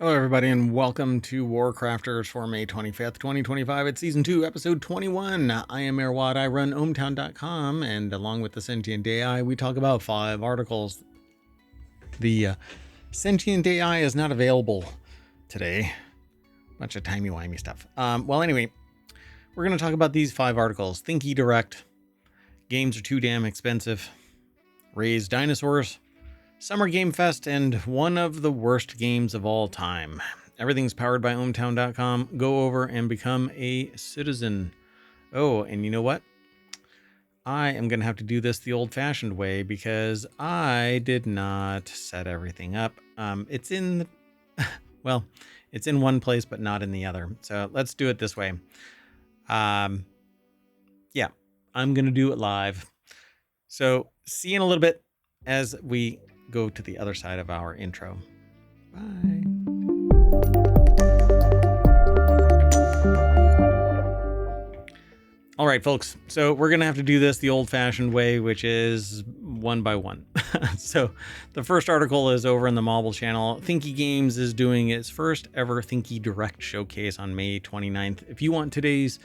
Hello, everybody, and welcome to WarCrafters for May 25th, 2025. It's Season 2, Episode 21. I am Mayor Watt. I run ohmTown.com, and along with the Sentient AI, we talk about 5 articles. The Sentient AI is not available today. Bunch of timey-wimey stuff. Anyway, we're going to talk about these 5 articles. Thinky Direct, games are too damn expensive, raise dinosaurs, Summer Game Fest, and one of the worst games of all time. Everything's powered by ohmTown.com. Go over and become a citizen. Oh, and you know what? I am going to have to do this the old-fashioned way because I did not set everything up. It's in, it's in one place, but not in the other. So let's do it this way. I'm going to do it live. So see you in a little bit as we go to the other side of our intro. Bye. All right, folks. So we're going to have to do this the old-fashioned way, which is one by one. So the first article is over in the mobile channel. Thinky Games is doing its first ever Thinky Direct showcase on May 29th. If you want today's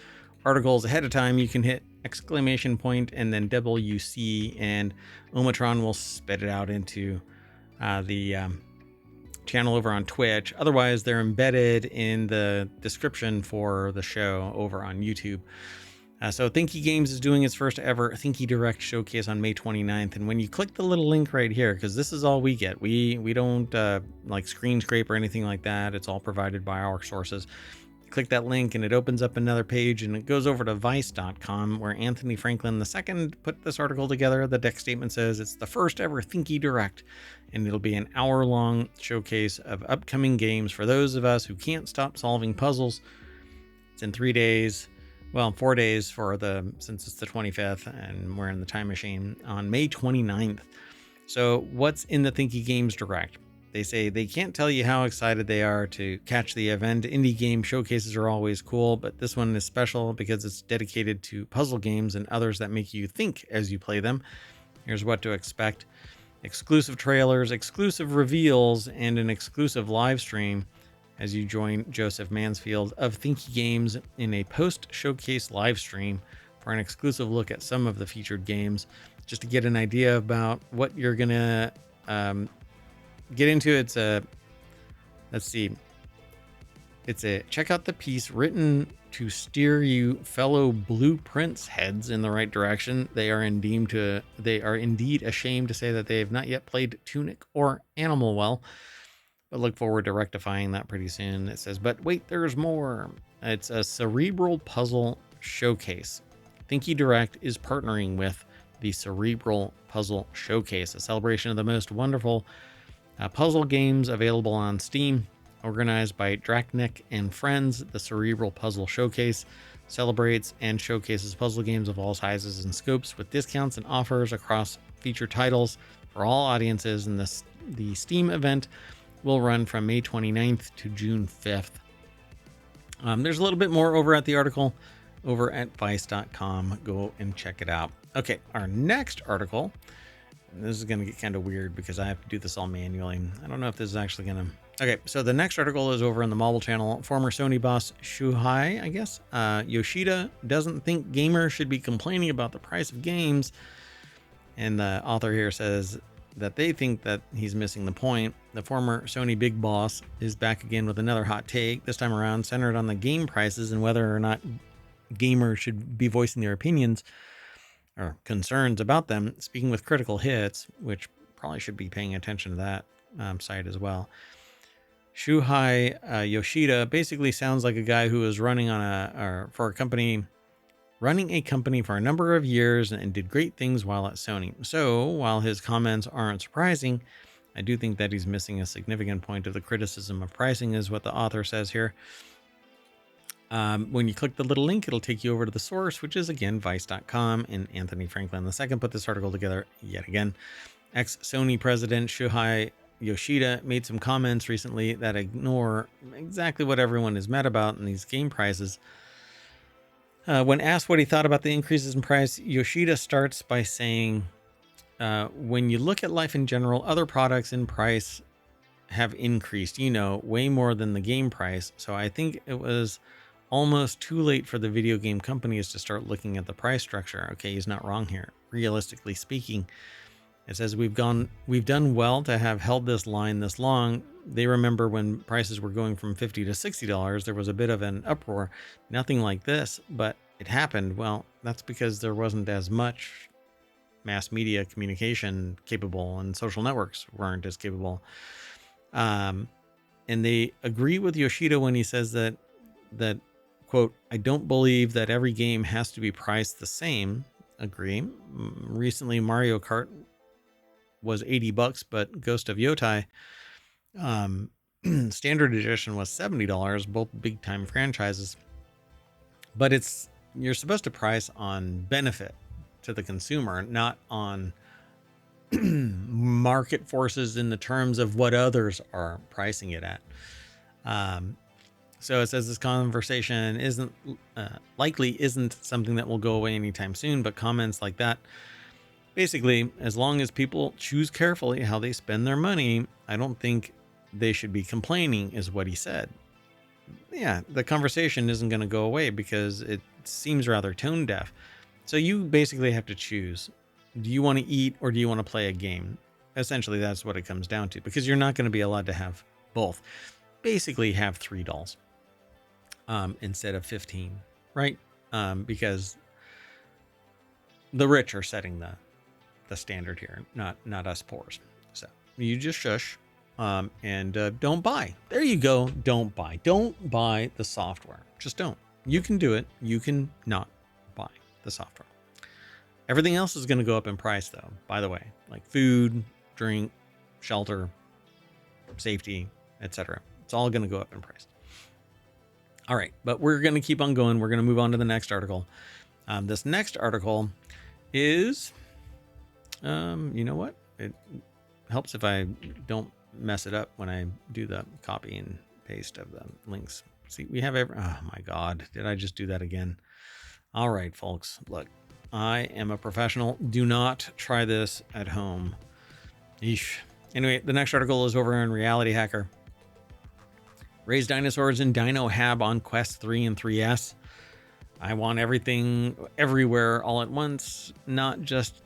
articles ahead of time, you can hit exclamation point and then WC, and ohmTown will spit it out into the channel over on Twitch. Otherwise, they're embedded in the description for the show over on YouTube. So Thinky Games is doing its first ever Thinky Direct showcase on May 29th. And when you click the little link right here, because this is all we get, we don't like screen scrape or anything like that. It's all provided by our sources. Click that link and it opens up another page and it goes over to vice.com, where Anthony Franklin II put this article together. The deck statement says it's the first ever Thinky Direct, and it'll be an hour-long showcase of upcoming games for those of us who can't stop solving puzzles. It's in 3 days. Well, 4 days since it's the 25th and we're in the time machine on May 29th. So what's in the Thinky Games Direct? They say they can't tell you how excited they are to catch the event. Indie game showcases are always cool, but this one is special because it's dedicated to puzzle games and others that make you think as you play them. Here's what to expect. Exclusive trailers, exclusive reveals, and an exclusive live stream as you join Joseph Mansfield of Thinky Games in a post-showcase live stream for an exclusive look at some of the featured games, just to get an idea about what you're going to get into. It's a check out the piece written to steer you fellow blueprints heads in the right direction. They are indeed ashamed to say that they have not yet played Tunic or Animal Well, but look forward to rectifying that pretty soon. It says, but wait, there's more. It's a cerebral puzzle showcase. Thinky Direct is partnering with the Cerebral Puzzle Showcase, a celebration of the most wonderful puzzle games available on Steam. Organized by Draknik and Friends, the Cerebral Puzzle Showcase celebrates and showcases puzzle games of all sizes and scopes with discounts and offers across featured titles for all audiences. And the Steam event will run from May 29th to June 5th. There's a little bit more over at the article over at vice.com. Go and check it out. Okay, our next article. This is going to get kind of weird because I have to do this all manually. I don't know if this is actually going to... Okay, so the next article is over in the mobile channel. Former Sony boss Shuhei, I guess, Yoshida doesn't think gamers should be complaining about the price of games. And the author here says that they think that he's missing the point. The former Sony big boss is back again with another hot take, this time around centered on the game prices and whether or not gamers should be voicing their opinions or concerns about them. Speaking with Critical Hits, which probably should be paying attention to that site as well. Shuhei Yoshida basically sounds like a guy who was running a company for a number of years and did great things while at Sony. So while his comments aren't surprising, I do think that he's missing a significant point of the criticism of pricing, is what the author says here. When you click the little link, it'll take you over to the source, which is again vice.com, and Anthony Franklin II put this article together yet again. Ex-Sony president Shuhei Yoshida made some comments recently that ignore exactly what everyone is mad about in these game prices. When asked what he thought about the increases in price, Yoshida starts by saying, when you look at life in general, other products in price have increased, way more than the game price. So I think it was almost too late for the video game companies to start looking at the price structure. Okay, he's not wrong here. Realistically speaking, it says we've done well to have held this line this long. They remember when prices were going from $50 to $60, there was a bit of an uproar. Nothing like this, but it happened. Well, that's because there wasn't as much mass media communication capable, and social networks weren't as capable. And they agree with Yoshida when he says that quote, I don't believe that every game has to be priced the same. Agree. Recently, Mario Kart was $80, but Ghost of Yotai standard edition was $70, both big time franchises. But you're supposed to price on benefit to the consumer, not on market forces in the terms of what others are pricing it at. So it says this conversation isn't something that will go away anytime soon, but comments like that, basically, as long as people choose carefully how they spend their money, I don't think they should be complaining, is what he said. Yeah, the conversation isn't going to go away because it seems rather tone deaf. So you basically have to choose. Do you want to eat or do you want to play a game? Essentially, that's what it comes down to, because you're not going to be allowed to have both. Basically, have 3 dolls instead of 15, right? Because the rich are setting the standard here, not us poors. So you just shush and don't buy. There you go. Don't buy. Don't buy the software. Just don't. You can do it. You can not buy the software. Everything else is going to go up in price, though, by the way, like food, drink, shelter, safety, etc. It's all going to go up in price. All right, but we're going to keep on going. We're going to move on to the next article. This next article is, you know what? It helps if I don't mess it up when I do the copy and paste of the links. See, we have oh my God, did I just do that again? All right, folks, look, I am a professional. Do not try this at home. Eesh. Anyway, the next article is over on Reality Hacker. Raise dinosaurs in Dino Hab on Quest 3 and 3S. I want everything everywhere all at once, not just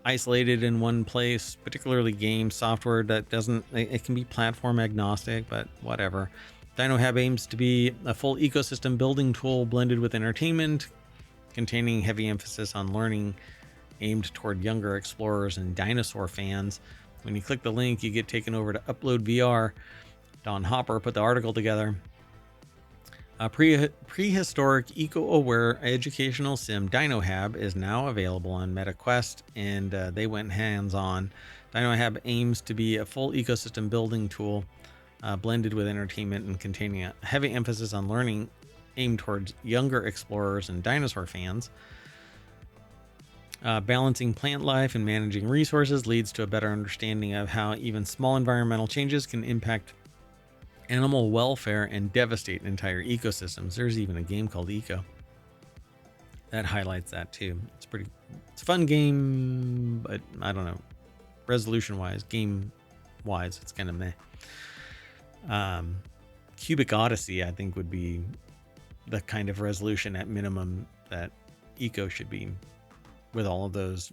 isolated in one place, particularly game software that doesn't, it can be platform agnostic, but whatever. Dino Hab aims to be a full ecosystem building tool blended with entertainment, containing heavy emphasis on learning, aimed toward younger explorers and dinosaur fans. When you click the link, you get taken over to Upload VR. Don Hopper put the article together. A prehistoric, eco-aware educational sim, Dino Hab, is now available on MetaQuest, and they went hands-on. Dino Hab aims to be a full ecosystem building tool, blended with entertainment and containing a heavy emphasis on learning, aimed towards younger explorers and dinosaur fans. Balancing plant life and managing resources leads to a better understanding of how even small environmental changes can impact animal welfare and devastate entire ecosystems. There's even a game called Eco that highlights that too. It's a fun game, but I don't know, resolution wise, game wise, it's kind of meh. Cubic Odyssey, I think, would be the kind of resolution at minimum that Eco should be, with all of those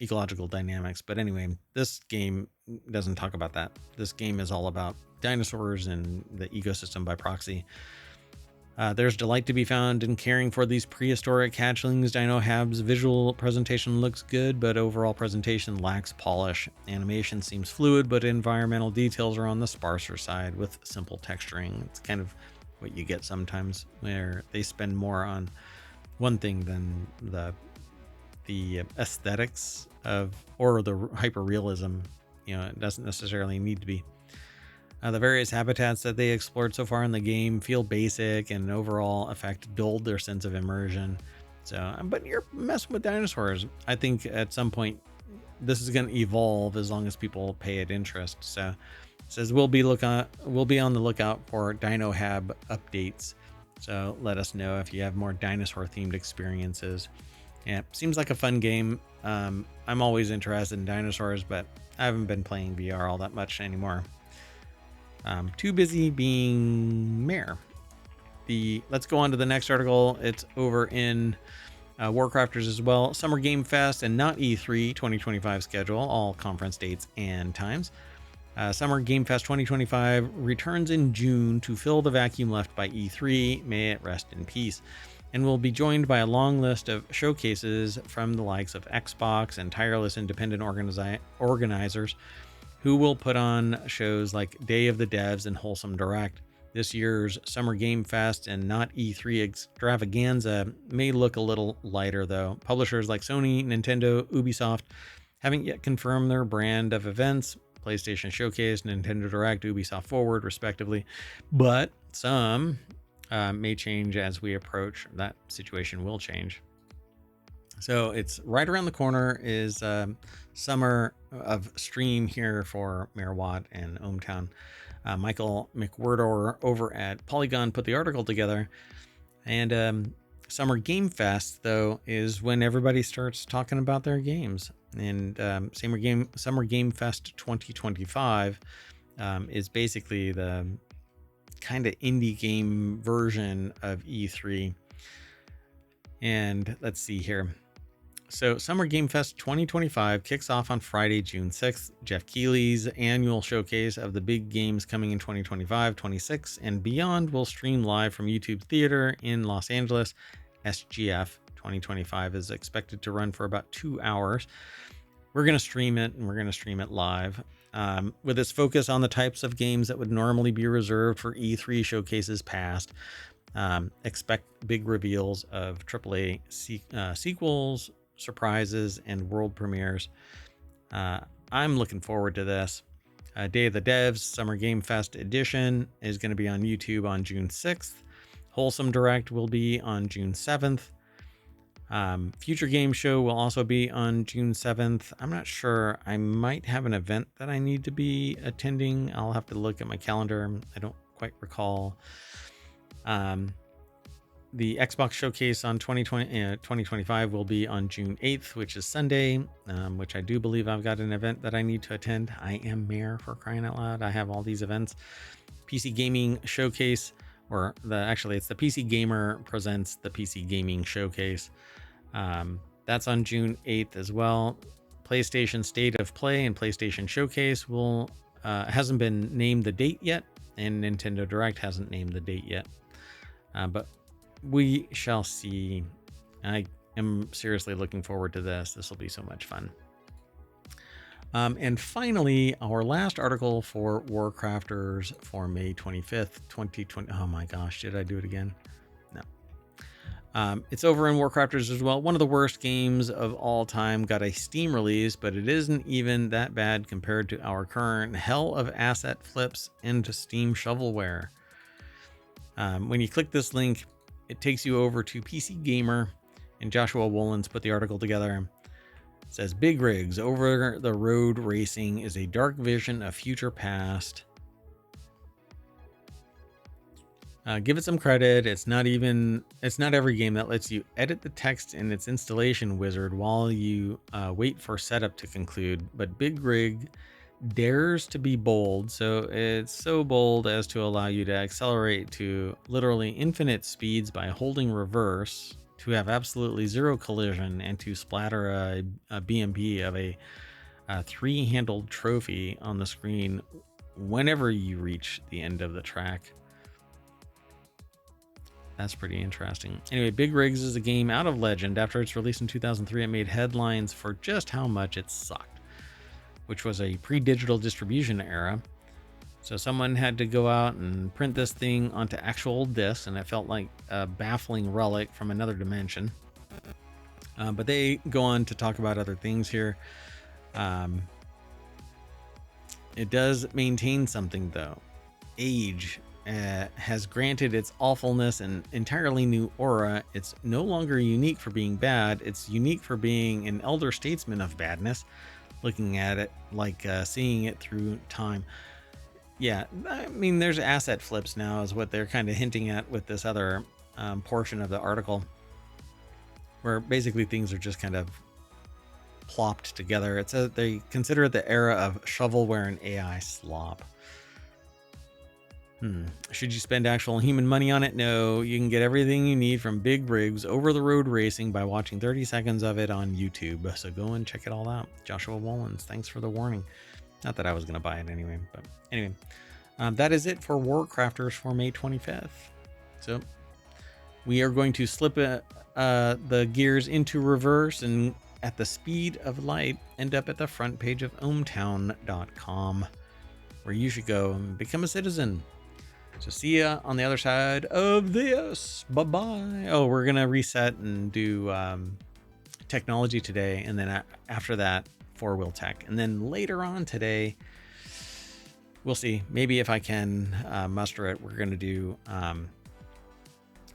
ecological dynamics. But anyway, this game doesn't talk about that. This game is all about dinosaurs and the ecosystem by proxy. There's delight to be found in caring for these prehistoric hatchlings. Dino Hab's visual presentation looks good, but overall presentation lacks polish. Animation seems fluid, but environmental details are on the sparser side with simple texturing. It's kind of what you get sometimes, where they spend more on one thing than the aesthetics of, or the hyper realism. It doesn't necessarily need to be. The various habitats that they explored so far in the game feel basic, and overall effect dulled their sense of immersion. So, but you're messing with dinosaurs. I think at some point this is going to evolve as long as people pay it interest. So, it says we'll be on the lookout for Dino Hab updates. So let us know if you have more dinosaur themed experiences. Yeah, seems like a fun game. I'm always interested in dinosaurs, but I haven't been playing VR all that much anymore. Too busy being mayor. Let's go on to the next article. It's over in WarCrafters as well. Summer Game Fest and not E3 2025 schedule, all conference dates and times. Summer Game Fest 2025 returns in June to fill the vacuum left by E3. May it rest in peace. And will be joined by a long list of showcases from the likes of Xbox and tireless independent organizers who will put on shows like Day of the Devs and Wholesome Direct. This year's Summer Game Fest and not E3 extravaganza may look a little lighter, though. Publishers like Sony, Nintendo, Ubisoft haven't yet confirmed their brand of events. PlayStation Showcase, Nintendo Direct, Ubisoft Forward, respectively. But some may change as we approach. That situation will change. So it's right around the corner is summer of stream here for Mayor Watt and ohmTown. Michael McWhirter over at Polygon put the article together. And Summer Game Fest, though, is when everybody starts talking about their games. And Summer Game Fest 2025 is basically the kind of indie game version of E3. And let's see here. So Summer Game Fest 2025 kicks off on Friday, June 6th. Jeff Keighley's annual showcase of the big games coming in 2025, 26, and beyond will stream live from YouTube Theater in Los Angeles. SGF 2025 is expected to run for about 2 hours. We're going to stream it, and we're going to stream it live. With its focus on the types of games that would normally be reserved for E3 showcases past, expect big reveals of AAA sequels, surprises, and world premieres. I'm looking forward to this. Day of the Devs Summer Game Fest edition is going to be on YouTube on June 6th. Wholesome Direct will be on June 7th. Future Game Show will also be on June 7th. I'm not sure. I might have an event that I need to be attending. I'll have to look at my calendar. I don't quite recall. The Xbox Showcase on 2025 will be on June 8th, which is Sunday, which I do believe I've got an event that I need to attend. I am mayor, for crying out loud. I have all these events. PC Gaming Showcase, it's the PC Gamer presents the PC Gaming Showcase. That's on June 8th as well. PlayStation State of Play and PlayStation Showcase hasn't been named the date yet, and Nintendo Direct hasn't named the date yet. But we shall see. I am seriously looking forward to this. This will be so much fun. And finally, our last article for WarCrafters for May 25th, 2020. Oh my gosh, did I do it again? No. It's over in WarCrafters as well. One of the worst games of all time got a Steam release, but it isn't even that bad compared to our current hell of asset flips into Steam shovelware. When you click this link, it takes you over to PC Gamer, and Joshua Woolens put the article together. It says, Big Rigs, over the road racing is a dark vision of future past. Give it some credit. It's not every game that lets you edit the text in its installation wizard while you wait for setup to conclude. But Big Rig dares to be bold, so it's so bold as to allow you to accelerate to literally infinite speeds by holding reverse, to have absolutely zero collision, and to splatter a BMP of a three-handled trophy on the screen whenever you reach the end of the track. That's pretty interesting. Anyway, Big Rigs is a game out of Legend. After its release in 2003, it made headlines for just how much it sucked, which was a pre-digital distribution era. So someone had to go out and print this thing onto actual discs, and it felt like a baffling relic from another dimension. But they go on to talk about other things here. It does maintain something, though. Age has granted its awfulness an entirely new aura. It's no longer unique for being bad. It's unique for being an elder statesman of badness, looking at it like seeing it through time. Yeah, I mean, there's asset flips now is what they're kind of hinting at with this other portion of the article, where basically things are just kind of plopped together. It says they consider it the era of shovelware and AI slop. Should you spend actual human money on it? No, you can get everything you need from big rigs over the road racing by watching 30 seconds of it on YouTube. So go and check it all out. Joshua Wollins, thanks for the warning. Not that I was going to buy it anyway, but anyway, that is it for WarCrafters for May 25th. So we are going to slip the gears into reverse and at the speed of light end up at the front page of ohmTown.com, where you should go and become a citizen. So see ya on the other side of this. Bye-bye. Oh, we're going to reset and do Technology Today. And then after that, FourWheelTech. And then later on today, we'll see. Maybe if I can muster it, we're going to do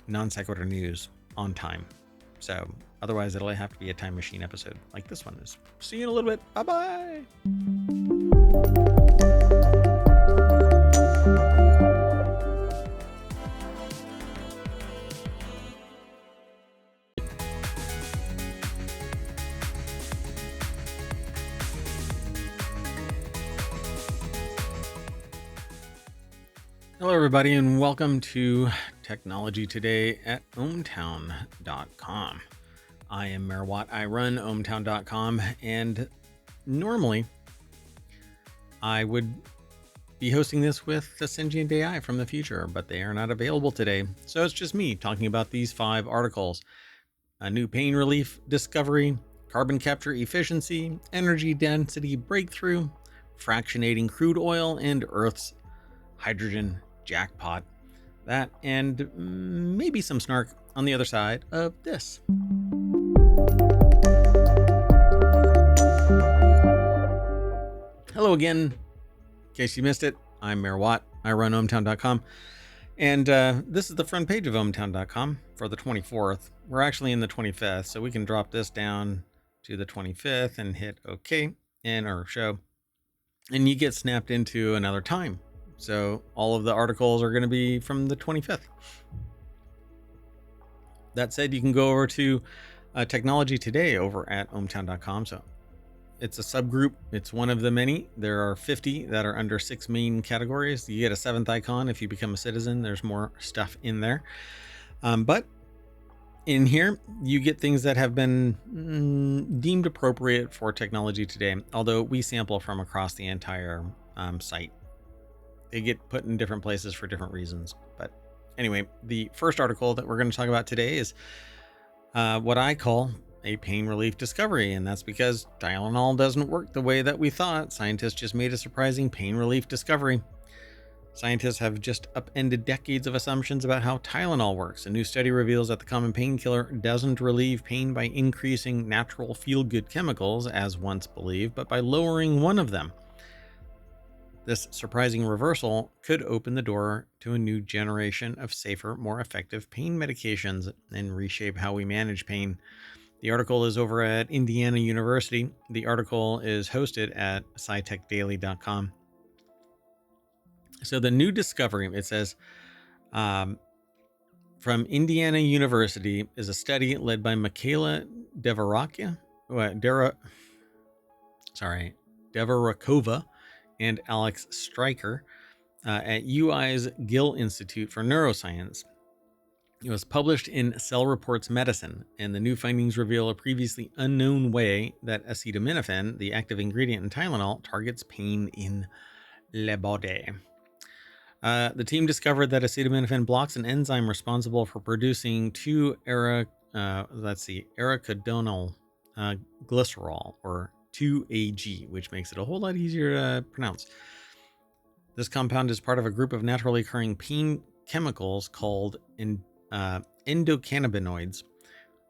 non-sequitur news on time. So otherwise, it'll have to be a time machine episode like this one is. See you in a little bit. Bye-bye. Hello, everybody, and welcome to Technology Today at ohmTown.com. I am Mayor Watt. I run ohmTown.com, and normally I would be hosting this with the sentient AI from the future, but they are not available today. So it's just me talking about these 5 articles: a new pain relief discovery, carbon capture efficiency, energy density breakthrough, fractionating crude oil, and Earth's hydrogen jackpot. That and maybe some snark on the other side of this. Hello again. In case you missed it, I'm Mayor Watt. I run ohmTown.com. And this is the front page of ohmTown.com for the 24th. We're actually in the 25th, so we can drop this down to the 25th and hit OK in our show. And you get snapped into another time. So all of the articles are going to be from the 25th. That said, you can go over to Technology Today over at ohmTown.com. So it's a subgroup. It's one of the many. There are 50 that are under 6 main categories. You get a 7th icon if you become a citizen. There's more stuff in there. But in here, you get things that have been deemed appropriate for Technology Today, although we sample from across the entire site. They get put in different places for different reasons. But anyway, the first article that we're going to talk about today is what I call a pain relief discovery. And that's because Tylenol doesn't work the way that we thought. Scientists just made a surprising pain relief discovery. Scientists have just upended decades of assumptions about how Tylenol works. A new study reveals that the common painkiller doesn't relieve pain by increasing natural feel-good chemicals, as once believed, but by lowering one of them. This surprising reversal could open the door to a new generation of safer, more effective pain medications and reshape how we manage pain. The article is over at Indiana University. The article is hosted at scitechdaily.com. So the new discovery, it says, from Indiana University is a study led by Michaela Deverakova and Alex Stryker at UI's Gill Institute for Neuroscience. It was published in Cell Reports Medicine, and the new findings reveal a previously unknown way that acetaminophen, the active ingredient in Tylenol, targets pain in the body. The team discovered that acetaminophen blocks an enzyme responsible for producing arachidonyl glycerol, or 2AG, which makes it a whole lot easier to pronounce. This compound is part of a group of naturally occurring pain chemicals called endocannabinoids,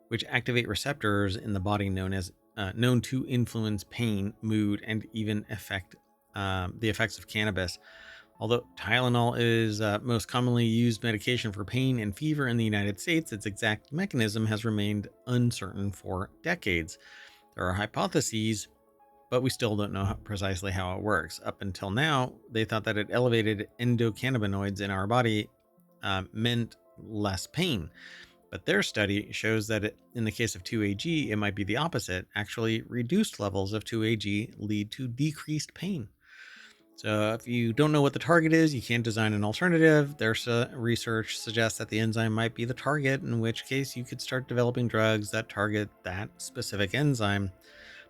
which activate receptors in the body known to influence pain, mood, and even affect the effects of cannabis. Although Tylenol is most commonly used medication for pain and fever in the United States, its exact mechanism has remained uncertain for decades. There are hypotheses, but we still don't know precisely how it works. Up until now, they thought that it elevated endocannabinoids in our body meant less pain. But their study shows that in the case of 2AG, it might be the opposite. Actually, reduced levels of 2AG lead to decreased pain. So if you don't know what the target is, you can't design an alternative. Their research suggests that the enzyme might be the target, in which case you could start developing drugs that target that specific enzyme,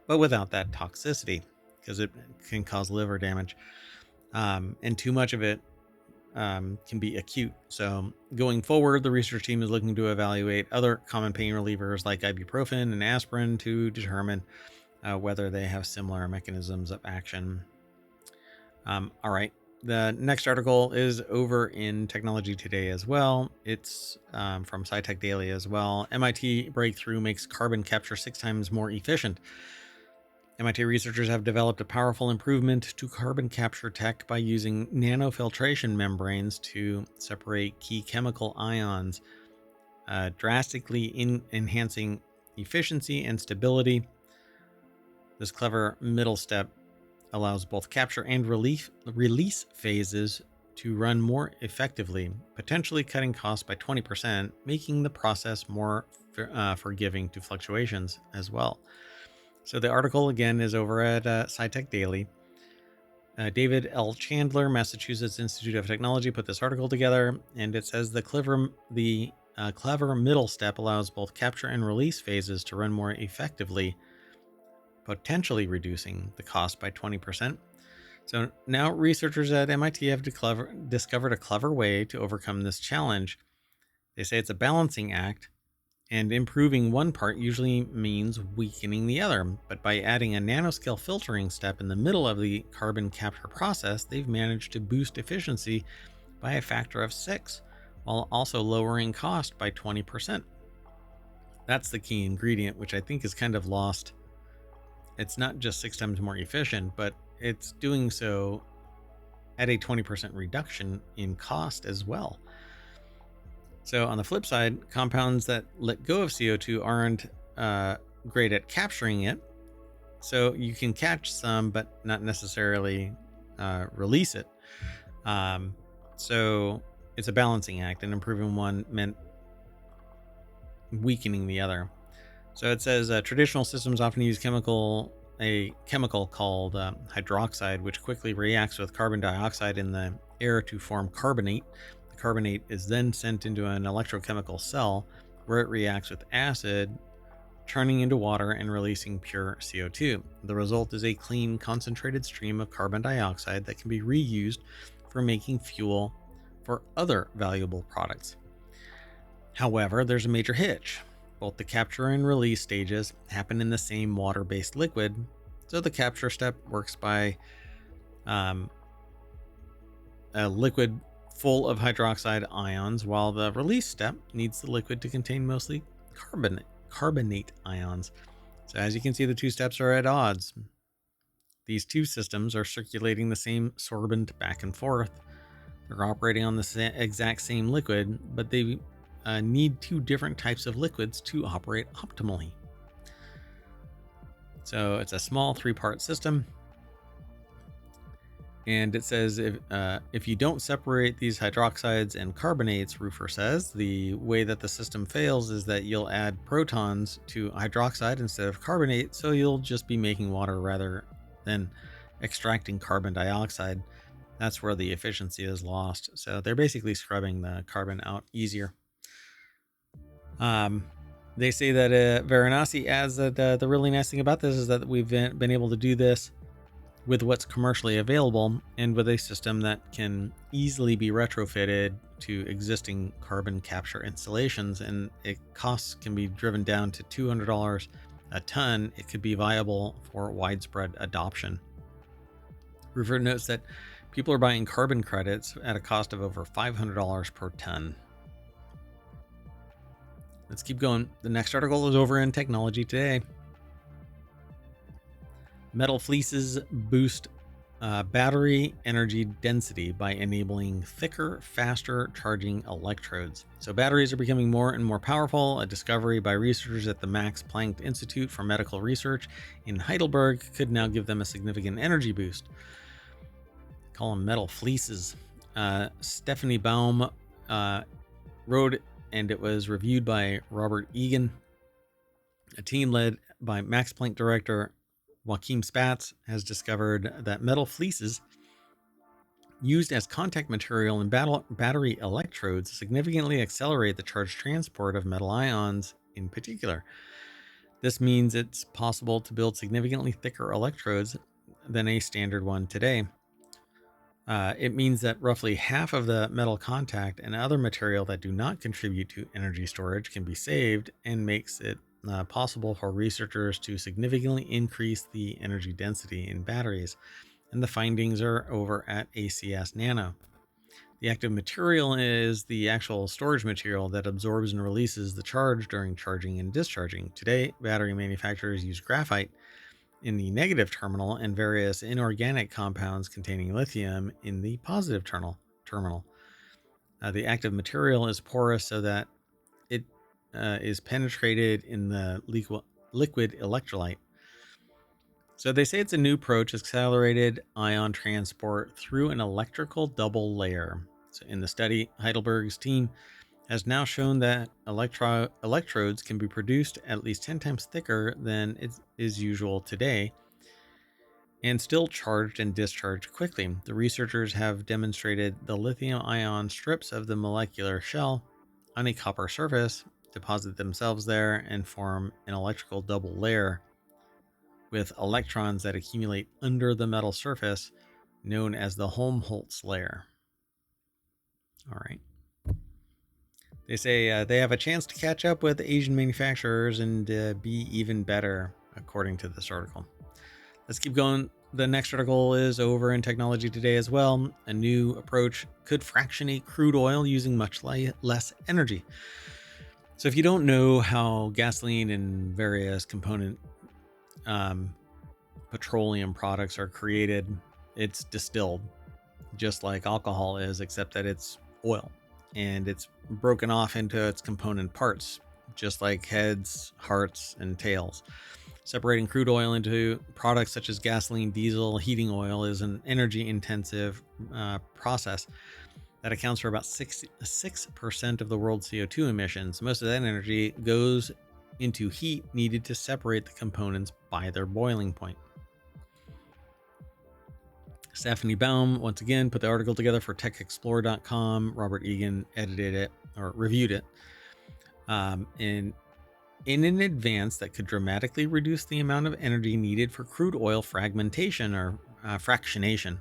but without that toxicity, because it can cause liver damage. And too much of it can be acute. So going forward, the research team is looking to evaluate other common pain relievers like ibuprofen and aspirin to determine whether they have similar mechanisms of action. All right. The next article is over in Technology Today as well. It's from SciTech Daily as well. MIT breakthrough makes carbon capture 6 times more efficient. MIT researchers have developed a powerful improvement to carbon capture tech by using nanofiltration membranes to separate key chemical ions, drastically enhancing efficiency and stability. This clever middle step allows both capture and release phases to run more effectively, potentially cutting costs by 20%, making the process more forgiving to fluctuations as well. So the article again is over at SciTech Daily. David L. Chandler, Massachusetts Institute of Technology, put this article together, and it says the clever middle step allows both capture and release phases to run more effectively, potentially reducing the cost by 20%. So now researchers at MIT have discovered a clever way to overcome this challenge. They say it's a balancing act, and improving one part usually means weakening the other. But by adding a nanoscale filtering step in the middle of the carbon capture process, they've managed to boost efficiency by a factor of 6, while also lowering cost by 20%. That's the key ingredient, which I think is kind of lost. It's not just 6 times more efficient, but it's doing so at a 20% reduction in cost as well. So on the flip side, compounds that let go of CO2 aren't great at capturing it. So you can catch some, but not necessarily release it. So it's a balancing act, and improving one meant weakening the other. So it says traditional systems often use a chemical called hydroxide, which quickly reacts with carbon dioxide in the air to form carbonate. The carbonate is then sent into an electrochemical cell where it reacts with acid, turning into water and releasing pure CO2. The result is a clean, concentrated stream of carbon dioxide that can be reused for making fuel for other valuable products. However, there's a major hitch. Both the capture and release stages happen in the same water-based liquid, so the capture step works by a liquid full of hydroxide ions, while the release step needs the liquid to contain mostly carbonate ions. So as you can see, the two steps are at odds. These two systems are circulating the same sorbent back and forth. They're operating on the exact same liquid, but they need two different types of liquids to operate optimally. So it's a small 3-part system. And it says if you don't separate these hydroxides and carbonates, Rufer says, the way that the system fails is that you'll add protons to hydroxide instead of carbonate, so you'll just be making water rather than extracting carbon dioxide. That's where the efficiency is lost. So they're basically scrubbing the carbon out easier. They say that Varanasi adds that the really nice thing about this is that we've been able to do this with what's commercially available and with a system that can easily be retrofitted to existing carbon capture installations, and costs can be driven down to $200 a ton. It could be viable for widespread adoption. Rufer notes that people are buying carbon credits at a cost of over $500 per ton. Let's keep going. The next article is over in Technology Today. Metal fleeces boost battery energy density by enabling thicker, faster charging electrodes. So batteries are becoming more and more powerful. A discovery by researchers at the Max Planck Institute for Medical Research in Heidelberg could now give them a significant energy boost. Call them metal fleeces. Stephanie Baum wrote, and it was reviewed by Robert Egan. A team led by Max Planck director Joachim Spatz has discovered that metal fleeces used as contact material in battery electrodes significantly accelerate the charge transport of metal ions in particular. This means it's possible to build significantly thicker electrodes than a standard one today. It means that roughly half of the metal contact and other material that do not contribute to energy storage can be saved, and makes it possible for researchers to significantly increase the energy density in batteries. And the findings are over at ACS Nano. The active material is the actual storage material that absorbs and releases the charge during charging and discharging. Today, battery manufacturers use graphite in the negative terminal and various inorganic compounds containing lithium in the positive terminal. The active material is porous so that it is penetrated in the liquid electrolyte. So they say it's a new approach, accelerated ion transport through an electrical double layer. So in the study, Heidelberg's team has now shown that electrodes can be produced at least 10 times thicker than it is usual today, and still charged and discharged quickly. The researchers have demonstrated the lithium-ion strips of the molecular shell on a copper surface deposit themselves there and form an electrical double layer with electrons that accumulate under the metal surface, known as the Helmholtz layer. All right. They say they have a chance to catch up with Asian manufacturers and be even better, according to this article. Let's keep going. The next article is over in Technology Today as well. A new approach could fractionate crude oil using much less energy. So if you don't know how gasoline and various component petroleum products are created, it's distilled just like alcohol is, except that it's oil and it's broken off into its component parts, just like heads, hearts, and tails. Separating crude oil into products such as gasoline, diesel, heating oil is an energy-intensive process that accounts for about 6% of the world's CO2 emissions. Most of that energy goes into heat needed to separate the components by their boiling point. Stephanie Baum, once again, put the article together for TechExplorer.com. Robert Egan edited it, or reviewed it. In an advance that could dramatically reduce the amount of energy needed for crude oil fragmentation or fractionation.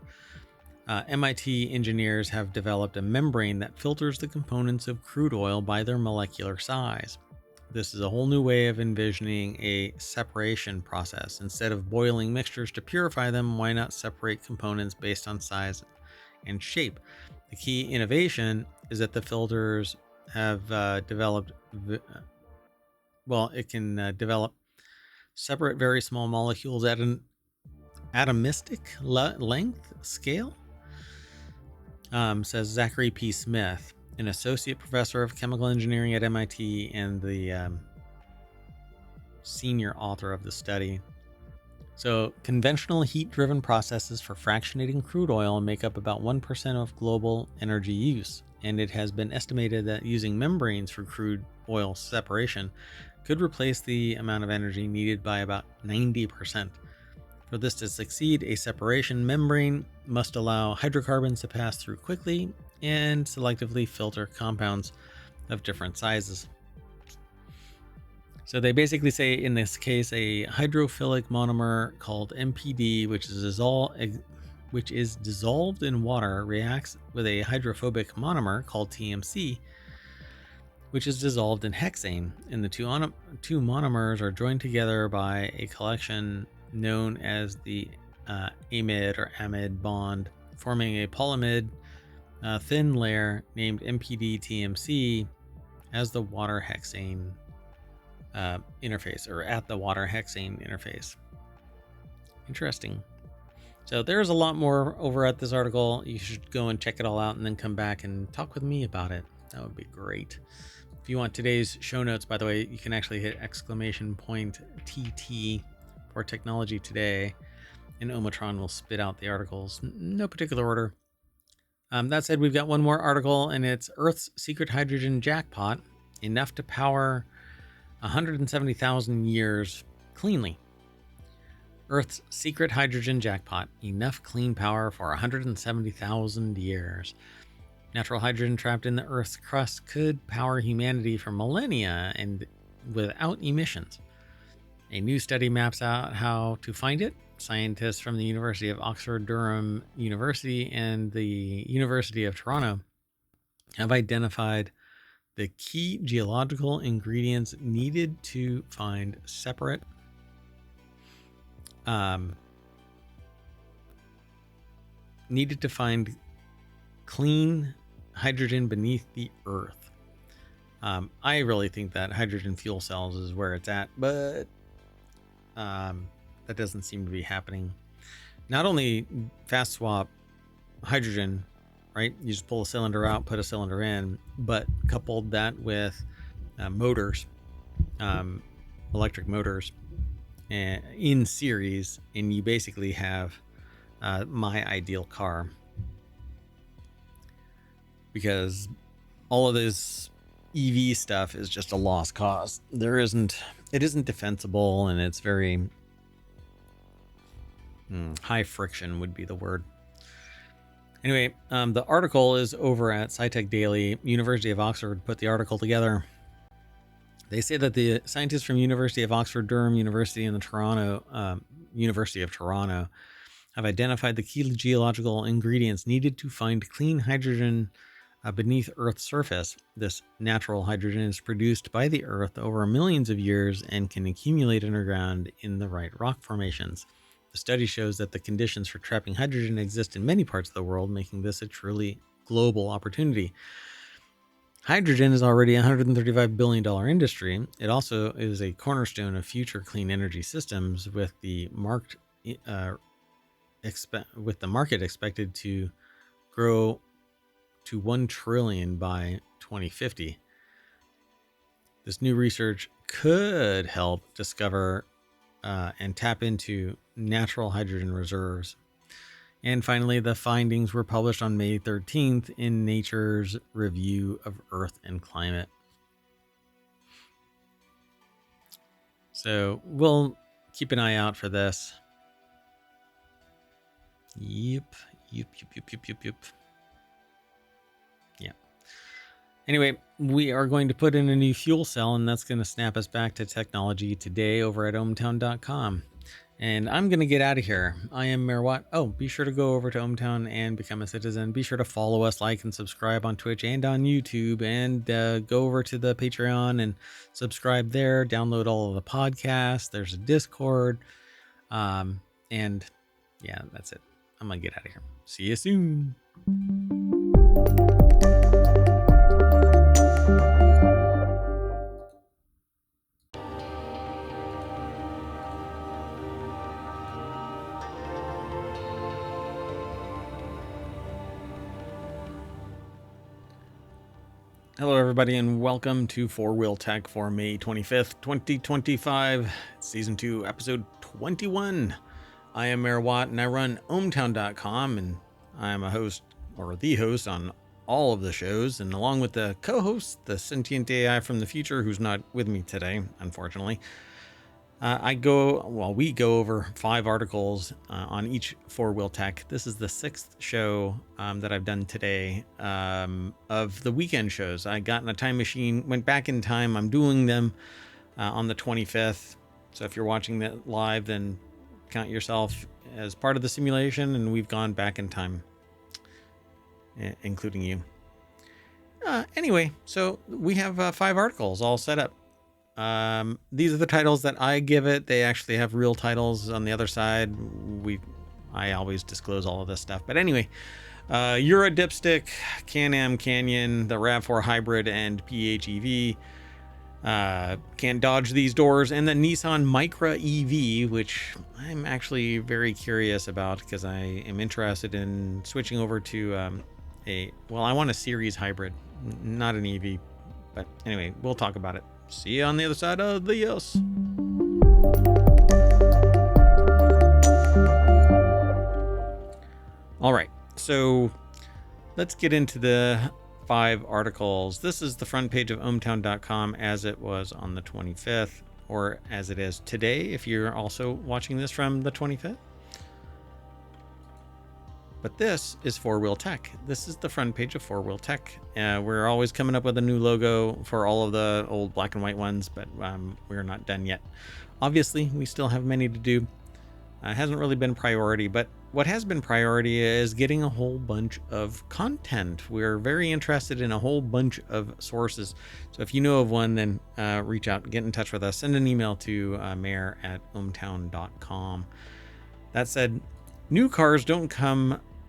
MIT engineers have developed a membrane that filters the components of crude oil by their molecular size. This is a whole new way of envisioning a separation process. Instead of boiling mixtures to purify them, why not separate components based on size and shape? The key innovation is that the filters have developed it can develop separate very small molecules at an atomistic length scale, says Zachary P. Smith, an associate professor of chemical engineering at MIT and the senior author of the study. So conventional heat-driven processes for fractionating crude oil make up about 1% of global energy use, and it has been estimated that using membranes for crude oil separation could replace the amount of energy needed by about 90%. For this to succeed, a separation membrane must allow hydrocarbons to pass through quickly and selectively filter compounds of different sizes. So they basically say, in this case, a hydrophilic monomer called MPD, which is dissolved in water, reacts with a hydrophobic monomer called TMC, which is dissolved in hexane, and the two monomers are joined together by a collection known as the amide or amide bond, forming a polyamide thin layer named MPD-TMC as the water hexane interface, or at the water hexane interface. Interesting. So there's a lot more over at this article. You should go and check it all out and then come back and talk with me about it. That would be great. If you want today's show notes, by the way, you can actually hit !TT for Technology Today, and ohmTown will spit out the articles. No particular order. That said, we've got one more article, and it's Earth's secret hydrogen jackpot, enough to power 170,000 years cleanly. Earth's secret hydrogen jackpot. Enough clean power for 170,000 years. Natural hydrogen trapped in the Earth's crust could power humanity for millennia and without emissions. A new study maps out how to find it. Scientists from the University of Oxford, Durham University, and the University of Toronto have identified the key geological ingredients needed to find separate clean hydrogen beneath the Earth. I really think that hydrogen fuel cells is where it's at, but that doesn't seem to be happening. Not only fast swap hydrogen, right? You just pull a cylinder out, put a cylinder in, but coupled that with motors, electric motors in series, and you basically have my ideal car. Because all of this EV stuff is just a lost cause. It isn't defensible, and it's very high friction would be the word. Anyway, the article is over at SciTech Daily. University of Oxford put the article together. They say that the scientists from University of Oxford, Durham University, and the University of Toronto have identified the key geological ingredients needed to find clean hydrogen beneath Earth's surface. This natural hydrogen is produced by the Earth over millions of years and can accumulate underground in the right rock formations. The study shows that the conditions for trapping hydrogen exist in many parts of the world, making this a truly global opportunity. Hydrogen is already a $135 billion industry. It also is a cornerstone of future clean energy systems, with the market expected to grow to 1 trillion by 2050. This new research could help discover and tap into natural hydrogen reserves. And finally, the findings were published on May 13th in Nature's Review of Earth and Climate. So we'll keep an eye out for this. Yep. Yeah. Anyway, we are going to put in a new fuel cell, and that's going to snap us back to Technology Today over at ohmTown.com. And I'm going to get out of here. I am Mayor Watt. Oh, be sure to go over to ohmTown and become a citizen. Be sure to follow us, like, and subscribe on Twitch and on YouTube. And go over to the Patreon and subscribe there. Download all of the podcasts. There's a Discord. And yeah, that's it. I'm going to get out of here. See you soon. Hello, everybody, and welcome to FourWheelTech for May 25th, 2025, Season 2, Episode 21. I am Mayor Watt, and I run ohmTown.com, and I am a host, or the host, on all of the shows, and along with the co-host, the sentient AI from the future, who's not with me today, unfortunately. We go over 5 articles on each FourWheelTech. This is the 6th show that I've done today of the weekend shows. I got in a time machine, went back in time. I'm doing them on the 25th. So if you're watching that live, then count yourself as part of the simulation, and we've gone back in time, including you. Anyway, so we have 5 articles all set up. These are the titles that I give it. They actually have real titles on the other side. I always disclose all of this stuff. But anyway, Euro Dipstick, Can-Am Canyon, the RAV4 Hybrid, and PHEV can't dodge these doors, and the Nissan Micra EV, which I'm actually very curious about because I am interested in switching over to I want a series hybrid, not an EV. But anyway, we'll talk about it. See you on the other side of the yes. All right, so let's get into the 5 articles. This is the front page of ohmTown.com as it was on the 25th, or as it is today, if you're also watching this from the 25th. But this is FourWheelTech. This is the front page of FourWheelTech. We're always coming up with a new logo for all of the old black and white ones, but we're not done yet. Obviously, we still have many to do. It hasn't really been priority, but what has been priority is getting a whole bunch of content. We're very interested in a whole bunch of sources. So if you know of one, then reach out, get in touch with us, send an email to mayor@ohmTown.com. That said, new cars don't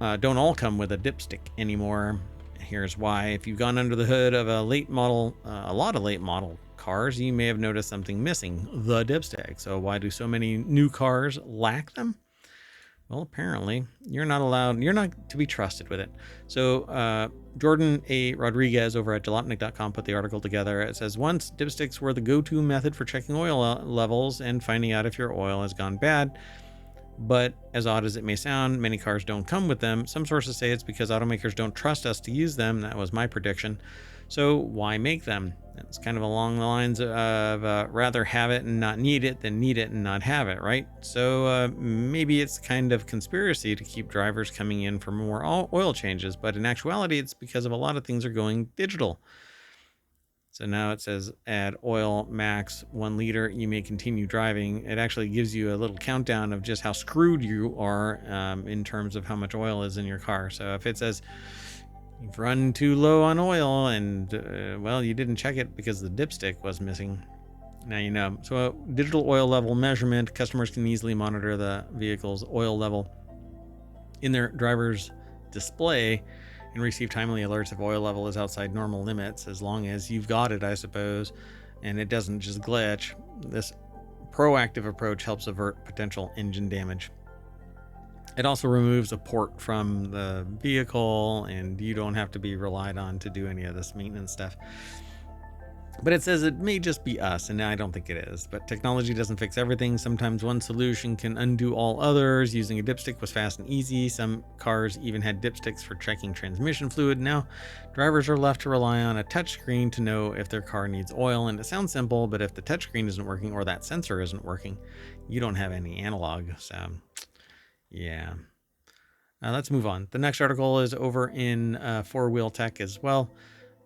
all come with a dipstick anymore. Here's why. If you've gone under the hood of a lot of late model cars, you may have noticed something missing, the dipstick. So why do so many new cars lack them? Well, apparently you're not to be trusted with it. So Jordan A. Rodriguez over at jalopnik.com put the article together. It says, once dipsticks were the go-to method for checking oil levels and finding out if your oil has gone bad. But as odd as it may sound, many cars don't come with them. Some sources say it's because automakers don't trust us to use them. That was my prediction. So why make them? It's kind of along the lines of rather have it and not need it than need it and not have it, right? So maybe it's kind of conspiracy to keep drivers coming in for more oil changes, but in actuality, it's because of a lot of things are going digital. So now it says add oil max 1 liter. You may continue driving. It actually gives you a little countdown of just how screwed you are in terms of how much oil is in your car. So if it says you've run too low on oil and, well, you didn't check it because the dipstick was missing, now you know. So digital oil level measurement, customers can easily monitor the vehicle's oil level in their driver's display and receive timely alerts if oil level is outside normal limits, as long as you've got it, I suppose, and it doesn't just glitch. This proactive approach helps avert potential engine damage. It also removes a port from the vehicle, and you don't have to be relied on to do any of this maintenance stuff. But it says it may just be us, and I don't think it is. But technology doesn't fix everything. Sometimes one solution can undo all others. Using a dipstick was fast and easy. Some cars even had dipsticks for checking transmission fluid. Now, drivers are left to rely on a touchscreen to know if their car needs oil. And it sounds simple, but if the touchscreen isn't working or that sensor isn't working, you don't have any analog. So, yeah. Let's move on. The next article is over in FourWheelTech as well.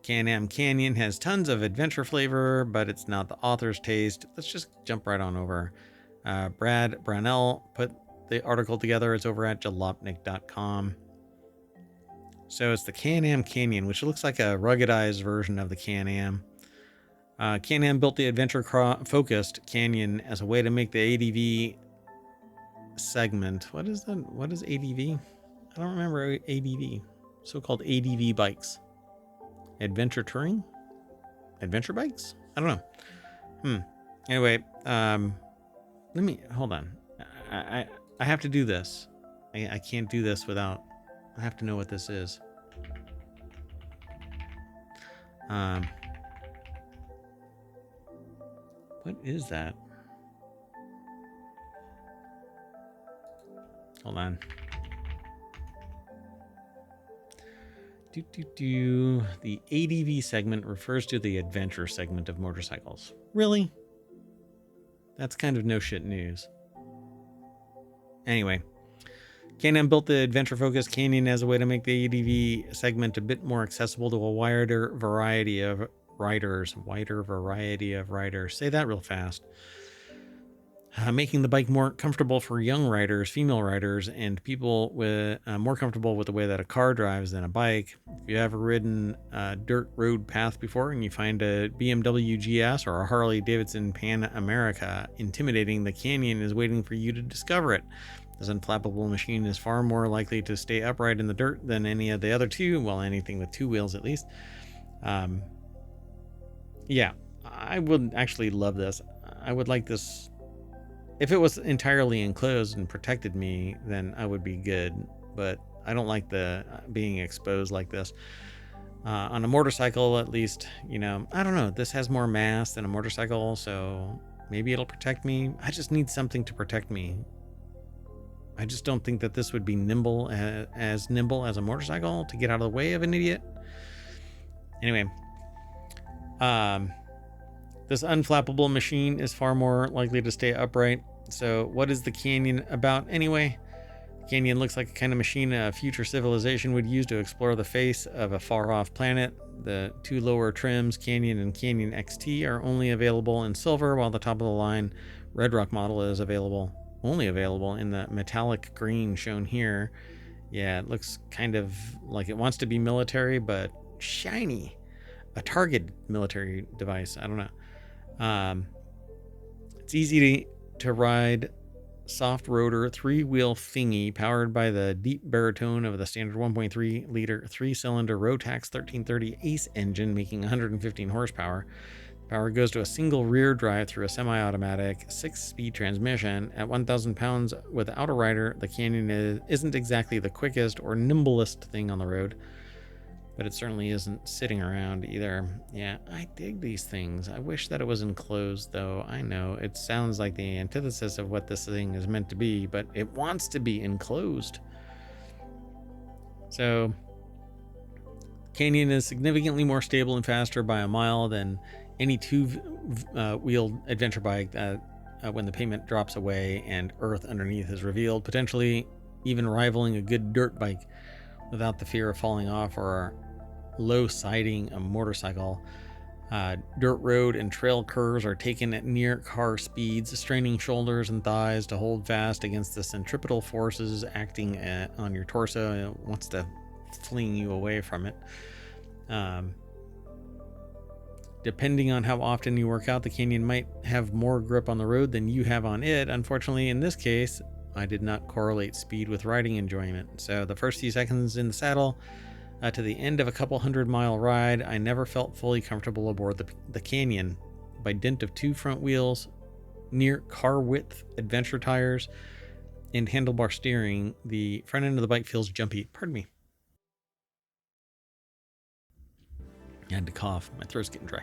Can-Am Canyon has tons of adventure flavor, but it's not the author's taste. Let's just jump right on over. Brad Brownell put the article together. It's over at jalopnik.com. So it's the Can-Am Canyon, which looks like a ruggedized version of the Can-Am. Can-Am built the adventure-focused Canyon as a way to make the ADV segment. What is that? What is ADV? I don't remember ADV. So-called ADV bikes. Adventure touring? Adventure bikes? I don't know. Anyway, let me hold on. I have to do this. I can't do this without. I have to know what this is. What is that? Hold on. The ADV segment refers to the adventure segment of motorcycles. Really? That's kind of no shit news. Anyway, Can-Am built the adventure-focused Canyon as a way to make the ADV segment a bit more accessible to a wider variety of riders. Say that real fast. Making the bike more comfortable for young riders, female riders, and people with more comfortable with the way that a car drives than a bike. If you ever ridden a dirt road path before and you find a BMW GS or a Harley Davidson Pan America intimidating, the Canyon is waiting for you to discover it. This unflappable machine is far more likely to stay upright in the dirt than any of the other two, well, anything with two wheels at least. Yeah, I would actually love this. I would like this. If it was entirely enclosed and protected me, then I would be good. But I don't like the being exposed like this. On a motorcycle, at least, you know, I don't know. This has more mass than a motorcycle, so maybe it'll protect me. I just need something to protect me. I just don't think that this would be nimble as a motorcycle to get out of the way of an idiot. Anyway, This unflappable machine is far more likely to stay upright. So what is the Canyon about anyway? The Canyon looks like a kind of machine a future civilization would use to explore the face of a far-off planet. The two lower trims, Canyon and Canyon XT, are only available in silver, while the top of the line Red Rock model is only available in the metallic green shown here. Yeah, it looks kind of like it wants to be military, but shiny. A target military device. I don't know. It's easy to ride soft rotor 3-wheel thingy powered by the deep baritone of the standard 1.3 liter 3-cylinder Rotax 1330 Ace engine, making 115 horsepower. Power goes to a single rear drive through a semi-automatic 6-speed transmission. At 1,000 pounds without a rider, the Canyon isn't exactly the quickest or nimblest thing on the road, but it certainly isn't sitting around either. Yeah, I dig these things. I wish that it was enclosed, though. I know it sounds like the antithesis of what this thing is meant to be, but it wants to be enclosed. So, Canyon is significantly more stable and faster by a mile than any two-wheeled adventure bike when the pavement drops away and earth underneath is revealed, potentially even rivaling a good dirt bike without the fear of falling off or low siding a motorcycle. Dirt road and trail curves are taken at near car speeds, straining shoulders and thighs to hold fast against the centripetal forces acting on your torso. It wants to fling you away from it. Depending on how often you work out, the Canyon might have more grip on the road than you have on it. Unfortunately, in this case, I did not correlate speed with riding enjoyment. So the first few seconds in the saddle to the end of a couple 100-mile ride, I never felt fully comfortable aboard the Canyon. By dint of 2 front wheels, near car width adventure tires, and handlebar steering, the front end of the bike feels jumpy. Pardon me. I had to cough. My throat's getting dry.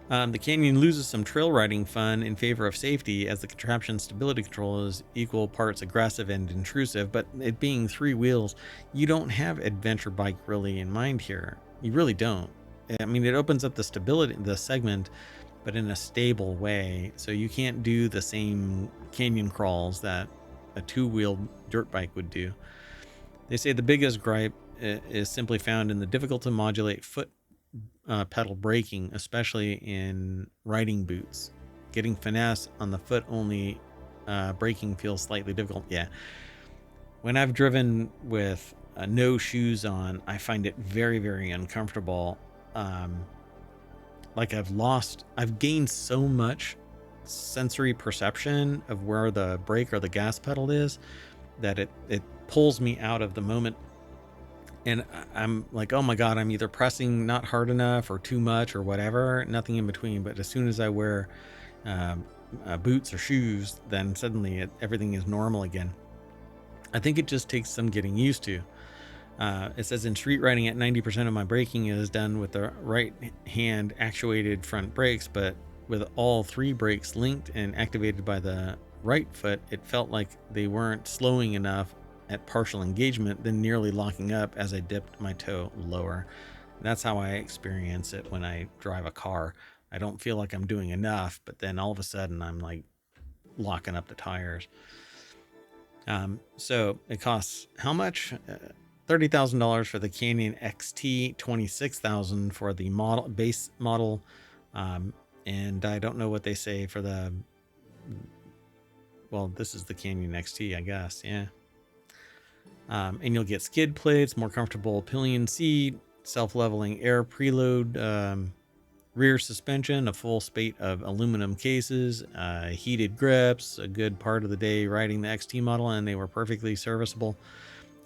The Canyon loses some trail riding fun in favor of safety, as the contraption's stability control is equal parts aggressive and intrusive, but it being 3 wheels, you don't have adventure bike really in mind here. You really don't. I mean, it opens up the segment, but in a stable way, so you can't do the same canyon crawls that a 2-wheeled dirt bike would do. They say the biggest gripe is simply found in the difficult to modulate foot pedal braking, especially in riding boots. Getting finesse on the foot only braking feels slightly difficult. Yeah. When I've driven with no shoes on, I find it very, very uncomfortable. Like I've gained so much sensory perception of where the brake or the gas pedal is that it pulls me out of the moment. And I'm like, oh my God, I'm either pressing not hard enough or too much or whatever, nothing in between. But as soon as I wear boots or shoes, then suddenly everything is normal again. I think it just takes some getting used to. It says in street riding at 90% of my braking is done with the right hand actuated front brakes, but with all 3 brakes linked and activated by the right foot, it felt like they weren't slowing enough at partial engagement, then nearly locking up as I dipped my toe lower. That's how I experience it when I drive a car. I don't feel like I'm doing enough, but then all of a sudden I'm like locking up the tires. So it costs how much? $30,000 for the Canyon XT, $26,000 for the base model, and I don't know what they say for the. Well, this is the Canyon XT, I guess. Yeah. And you'll get skid plates, more comfortable pillion seat, self-leveling air preload, rear suspension, a full spate of aluminum cases, heated grips, a good part of the day riding the XT model, and they were perfectly serviceable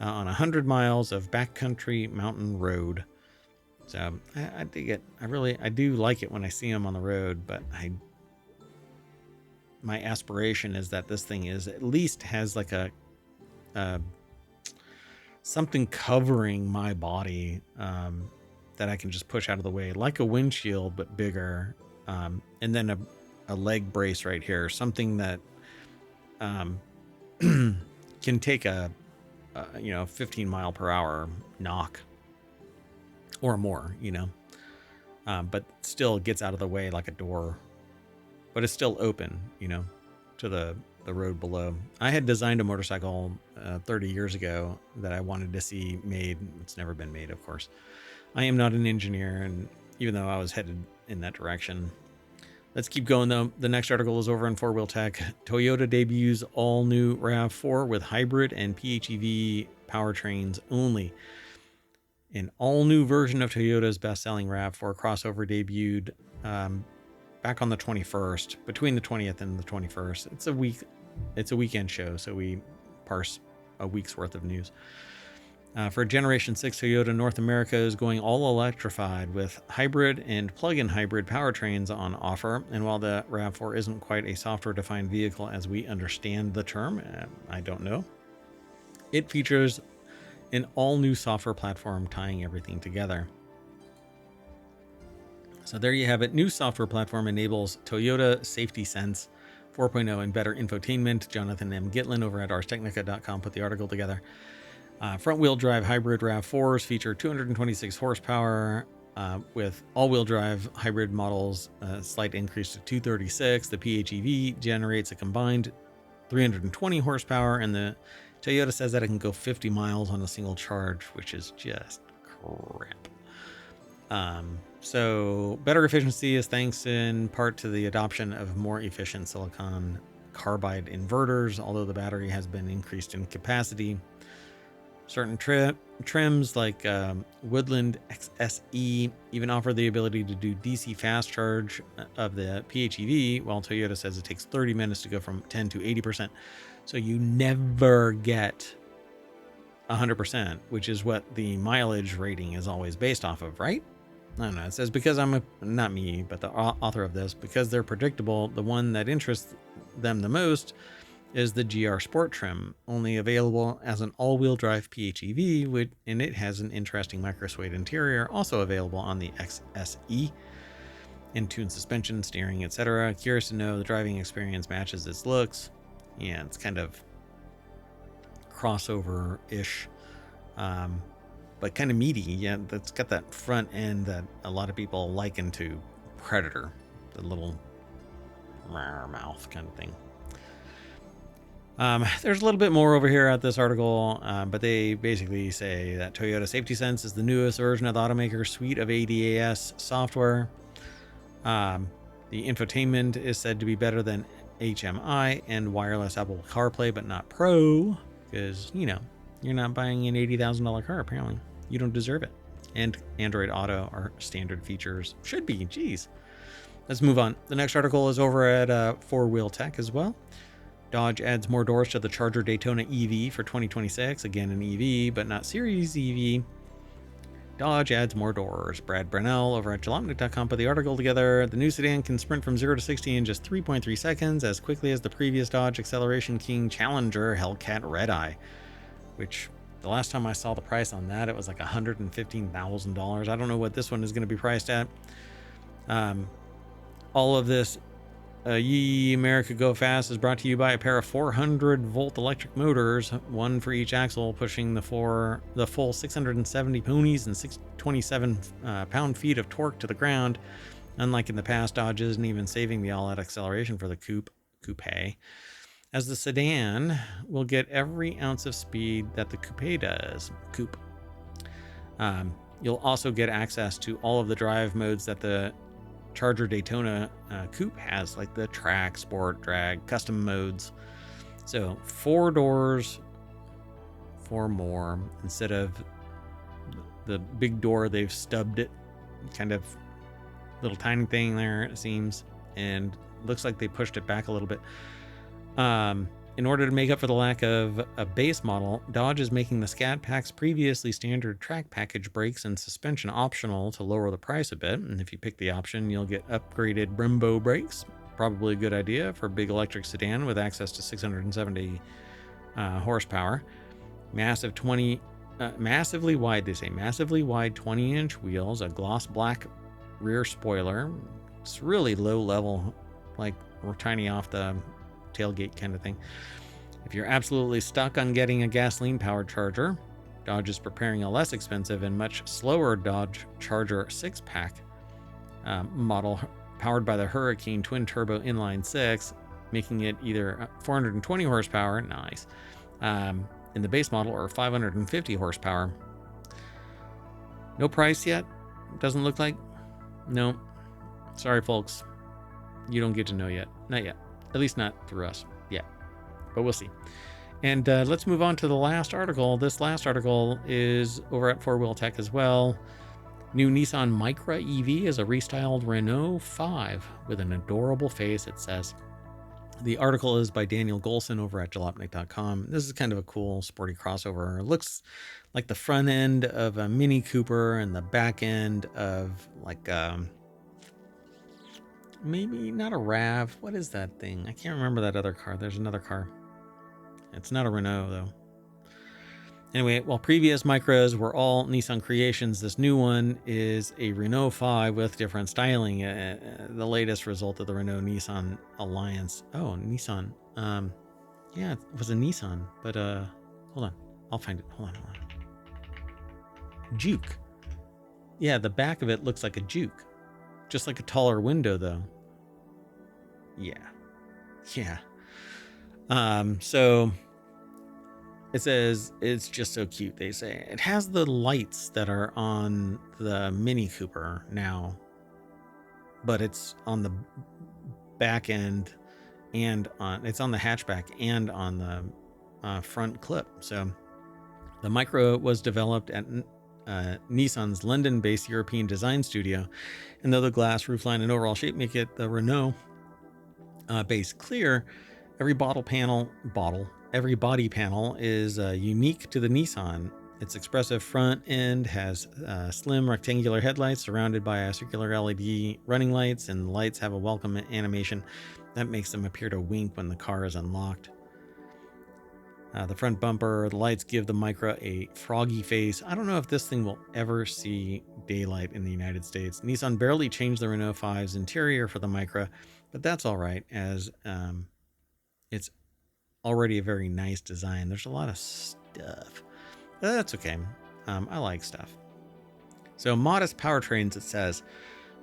on 100 miles of backcountry mountain road. So I dig it. I do like it when I see them on the road, but my aspiration is that this thing at least has like a something covering my body that I can just push out of the way, like a windshield but bigger, and then a leg brace right here, something that can take a 15 mile per hour knock or more, but still gets out of the way like a door but it's still open, to the road below. I had designed a motorcycle 30 years ago that I wanted to see made. It's never been made, of course. I am not an engineer, and even though I was headed in that direction. Let's keep going, though. The next article is over on FourWheelTech. Toyota debuts all new RAV4 with hybrid and PHEV powertrains only. An all new version of Toyota's best-selling RAV4 crossover debuted back on the 21st, between the 20th and the 21st. It's a weekend show, so we parse a week's worth of news. For Generation 6, Toyota North America is going all electrified with hybrid and plug-in hybrid powertrains on offer. And while the RAV4 isn't quite a software-defined vehicle as we understand the term, I don't know, it features an all-new software platform tying everything together. So there you have it. New software platform enables Toyota Safety Sense 4.0 and better infotainment. Jonathan M. Gitlin over at arstechnica.com put the article together. Front-wheel drive hybrid RAV4s feature 226 horsepower with all-wheel drive hybrid models, a slight increase to 236. The PHEV generates a combined 320 horsepower, and the Toyota says that it can go 50 miles on a single charge, which is just crap. So better efficiency is thanks in part to the adoption of more efficient silicon carbide inverters, although the battery has been increased in capacity. Certain trims like Woodland XSE even offer the ability to do DC fast charge of the PHEV, while Toyota says it takes 30 minutes to go from 10 to 80%. So you never get 100%, which is what the mileage rating is always based off of, right? I don't know. It says because not me, but the author of this, because they're predictable, the one that interests them the most is the GR Sport trim, only available as an all-wheel drive PHEV, and it has an interesting micro-suede interior, also available on the XSE, and tuned suspension, steering, etc. Curious to know the driving experience matches its looks. Yeah, it's kind of crossover-ish, but kind of meaty. Yeah, that's got that front end that a lot of people liken to Predator, the little mouth kind of thing. There's a little bit more over here at this article, but they basically say that Toyota Safety Sense is the newest version of the automaker's suite of ADAS software. The infotainment is said to be better than HMI and wireless Apple CarPlay, but not Pro, because, you're not buying an $80,000 car, apparently. You don't deserve it. And Android Auto are standard features. Should be, geez. Let's move on. The next article is over at FourWheelTech as well. Dodge adds more doors to the Charger Daytona EV for 2026. Again, an EV, but not Series EV. Dodge adds more doors. Brad Brunell over at jalopnik.com put the article together. The new sedan can sprint from 0 to 60 in just 3.3 seconds, as quickly as the previous Dodge Acceleration King Challenger Hellcat Redeye, which the last time I saw the price on that, it was like $115,000. I don't know what this one is going to be priced at. All of this Ye America Go Fast is brought to you by a pair of 400-volt electric motors, one for each axle, pushing the full 670 ponies and 627 pound-feet of torque to the ground. Unlike in the past, Dodge isn't even saving the all-out acceleration for the coupe, as the sedan will get every ounce of speed that the coupe does. You'll also get access to all of the drive modes that the Charger Daytona coupe has, like the track, sport, drag, custom modes. So 4 doors, 4 more, instead of the big door. They've stubbed it, kind of little tiny thing there, it seems, and looks like they pushed it back a little bit. In order to make up for the lack of a base model, Dodge is making the Scat Pack's previously standard track package brakes and suspension optional to lower the price a bit. And if you pick the option, you'll get upgraded Brembo brakes. Probably a good idea for a big electric sedan with access to 670 horsepower. Massively wide 20-inch wheels, a gloss black rear spoiler. It's really low level, like we're tiny off the tailgate kind of thing. If you're absolutely stuck on getting a gasoline powered Charger, Dodge is preparing a less expensive and much slower Dodge Charger 6-pack model powered by the Hurricane twin turbo inline six, making it either 420 horsepower, nice, in the base model, or 550 horsepower. No price yet. Doesn't look like. No. Sorry, folks. You don't get to know yet. Not yet. At least not through us yet. But we'll see. And let's move on to the last article. This last article is over at 4WheelTech as well. New Nissan Micra EV is a restyled Renault 5 with an adorable face, it says. The article is by Daniel Golson over at jalopnik.com. This is kind of a cool, sporty crossover. It looks like the front end of a Mini Cooper and the back end of like maybe not a RAV. What is that thing? I can't remember that other car. There's another car. It's not a Renault though. Anyway, while previous Micras were all Nissan creations, this new one is a Renault 5 with different styling. The latest result of the Renault-Nissan alliance. Oh, Nissan. Yeah, it was a Nissan, but hold on. I'll find it. Hold on. Juke. Yeah, the back of it looks like a Juke. Just like a taller window, though. Yeah. So it says it's just so cute. They say it has the lights that are on the Mini Cooper now, but it's on the back end and it's on the hatchback and on the front clip. So the Micra was developed at Nissan's London-based European design studio, and though the glass roofline and overall shape make it the Renault base clear, every body panel is unique to the Nissan. Its expressive front end has slim rectangular headlights surrounded by a circular LED running lights, and the lights have a welcome animation that makes them appear to wink when the car is unlocked. The front bumper, the lights give the Micra a froggy face. I don't know if this thing will ever see daylight in the United States. Nissan barely changed the Renault 5's interior for the Micra, but that's all right, as it's already a very nice design. There's a lot of stuff. But that's okay. I like stuff. So modest powertrains, it says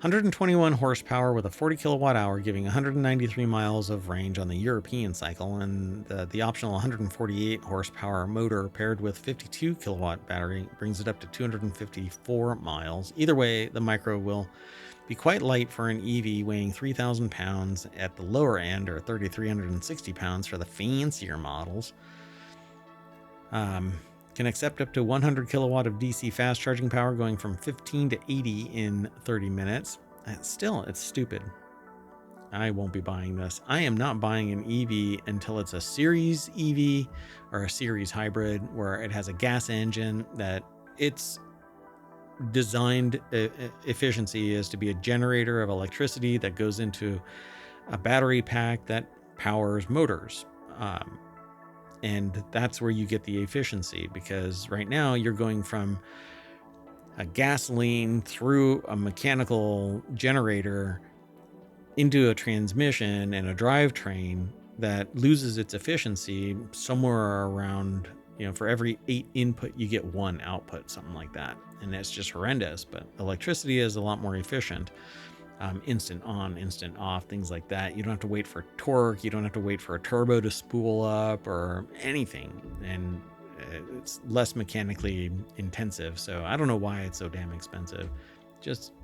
121 horsepower with a 40 kilowatt hour, giving 193 miles of range on the European cycle, and the optional 148 horsepower motor paired with 52 kilowatt battery brings it up to 254 miles. Either way, the Micra will be quite light for an EV, weighing 3,000 pounds at the lower end, or 3,360 pounds for the fancier models. Can accept up to 100 kilowatt of DC fast charging power, going from 15 to 80 in 30 minutes. Still, it's stupid. I won't be buying this. I am not buying an EV until it's a series EV or a series hybrid, where it has a gas engine that its designed efficiency is to be a generator of electricity that goes into a battery pack that powers motors. And that's where you get the efficiency, because right now you're going from a gasoline through a mechanical generator into a transmission and a drivetrain that loses its efficiency somewhere around, for every 8 input, you get 1 output, something like that. And that's just horrendous. But electricity is a lot more efficient. Instant on, instant off, things like that. You don't have to wait for torque. You don't have to wait for a turbo to spool up or anything. And it's less mechanically intensive. So I don't know why it's so damn expensive. Just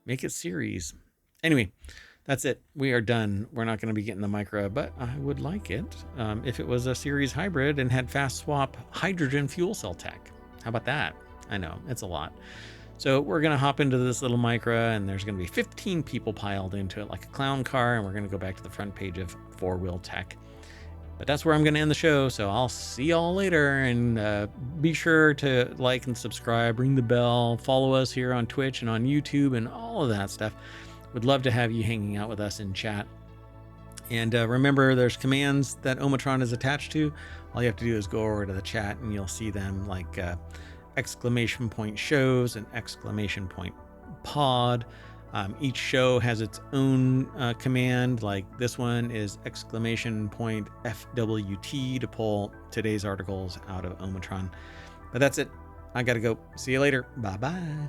make it series. Anyway, that's it. We are done. We're not going to be getting the Micra, but I would like it if it was a series hybrid and had fast swap hydrogen fuel cell tech. How about that? I know, it's a lot. So we're going to hop into this little Micra, and there's going to be 15 people piled into it like a clown car, and we're going to go back to the front page of FourWheelTech. But that's where I'm going to end the show, so I'll see y'all later, and be sure to like and subscribe, ring the bell, follow us here on Twitch and on YouTube and all of that stuff. Would love to have you hanging out with us in chat. And remember, there's commands that ohmTown is attached to. All you have to do is go over to the chat, and you'll see them, like exclamation point shows and exclamation point pod. Each show has its own command, like this one is exclamation point FWT to pull today's articles out of ohmTown. But that's it. I gotta go. See you later. Bye bye.